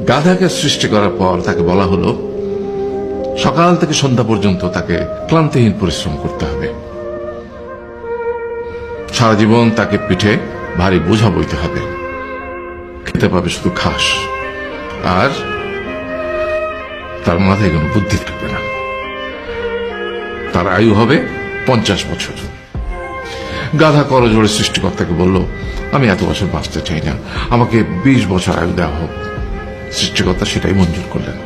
গাধাকে সৃষ্টি করার পর তাকে বলা হলো সকাল থেকে সন্ধ্যা পর্যন্ত তাকে ক্লান্তিহীন পরিশ্রম করতে হবে, সারা জীবন তাকে পিঠে ভারী বোঝা বইতে হবে, খেতে পাবে শুধু ঘাস, আর তার মাথায় কোনো বুদ্ধি থাকবে না। তার আয়ু হবে 50 বছর। গাধা করজোড়ে সৃষ্টিকর্তাকে বলল, আমি এত বছর বাঁচতে চাই না, আমাকে 20 বছর আয়ু দেওয়া হোক। সৃষ্টিকর্তা সেটাই মঞ্জুর করলেন।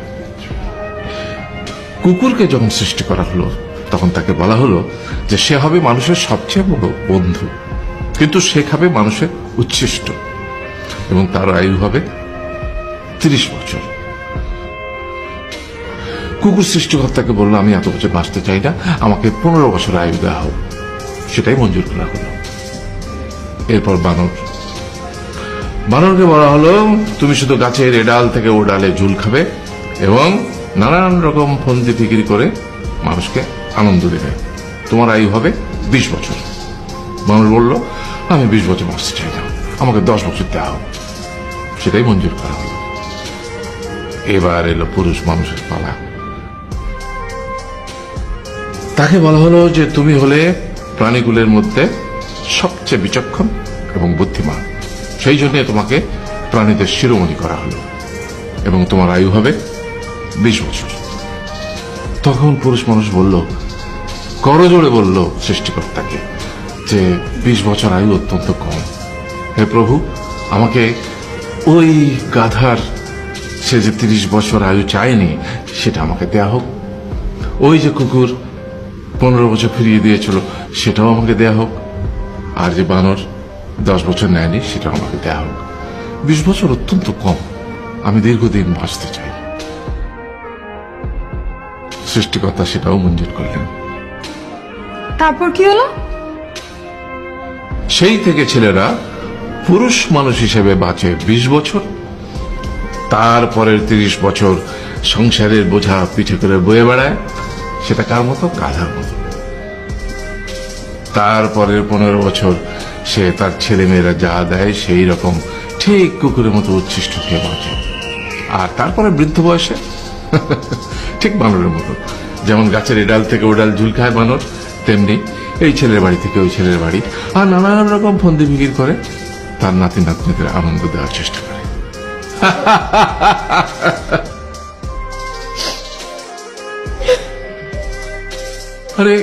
কুকুরকে যখন সৃষ্টি করা হলো তখন তাকে বলা হলো যে সে হবে মানুষের সবচেয়ে বড় বন্ধু, কিন্তু সে খাবে মানুষের উচ্ছিষ্ট, এবং তার আয়ু হবে 30 বছর। কুকুর সৃষ্টিকর্তাকে বলল, আমি এত বছর বাঁচতে চাই না, আমাকে 15 বছর আয়ু দেওয়া হোক। সেটাই মঞ্জুর করা হলো। এরপর বানরকে বলা হলো, তুমি শুধু গাছের এ ডাল থেকে ও ডালে ঝুল খাবে এবং নানান রকম ফন্দি ফিকির করে মানুষকে আনন্দ দেবে, তোমার আয়ু হবে 20 বছর। বানর বলল, আমি 20 বছর বাঁচতে চাই না, আমাকে 10 বছর দেওয়া হোক। সেটাই মঞ্জুর করা হলো। এবার এলো পুরুষ মানুষের পালা। তাকে বলা হলো যে তুমি হলে প্রাণীগুলোর মধ্যে সবচেয়ে বিচক্ষণ এবং বুদ্ধিমান, সেই জন্য তোমাকে প্রাণীদের শিরোমণি করা হলো এবং তোমার আয়ু হবে 20 বছর। তখন পুরুষ মানুষ বলল, করজোড়ে বলল সৃষ্টিকর্তাকে যে 20 বছর আয়ু অত্যন্ত কম, হে প্রভু, আমাকে ওই গাধার সে যে 30 বছর আয়ু চায়নি সেটা আমাকে দেয়া হোক, ওই যে কুকুর 15 বছর ফিরিয়ে দিয়েছিল সেটাও আমাকে দেয়া হোক, আর যে বানর 10 বছর নেয়নি সেটাও আমাকে দেয়া হোক। 20 বছর অত্যন্ত কম, আমি দীর্ঘদিন বাঁচতে চাই। সৃষ্টিকর্তা সেটাও মঞ্জুর করলেন। তারপর কি হলো? সেই থেকে ছেলেরা পুরুষ মানুষ হিসেবে বাঁচে 20 বছর, তারপরের 30 বছর সংসারের বোঝা পিঠে করে বয়ে বেড়ায়, সেটা কার মতো? গাধার মতো। তারপরের 15 বছর সে তার ছেলে মেয়েরা যা দেয় সেই রকম ঠিক কুকুরের মতো উচ্ছিষ্ট খেয়ে বাঁচে। আর তারপরে বৃদ্ধ বয়সে ঠিক বানরের মতো, যেমন গাছের এ ডাল থেকে ও ডাল ঝুল খায় বানর, তেমনি এই ছেলের বাড়ি থেকে ওই ছেলের বাড়ি, আর নানান রকম ফন্দি ফিকির করে তার নাতি নাতনিদের আনন্দ দেওয়ার চেষ্টা করে। আরে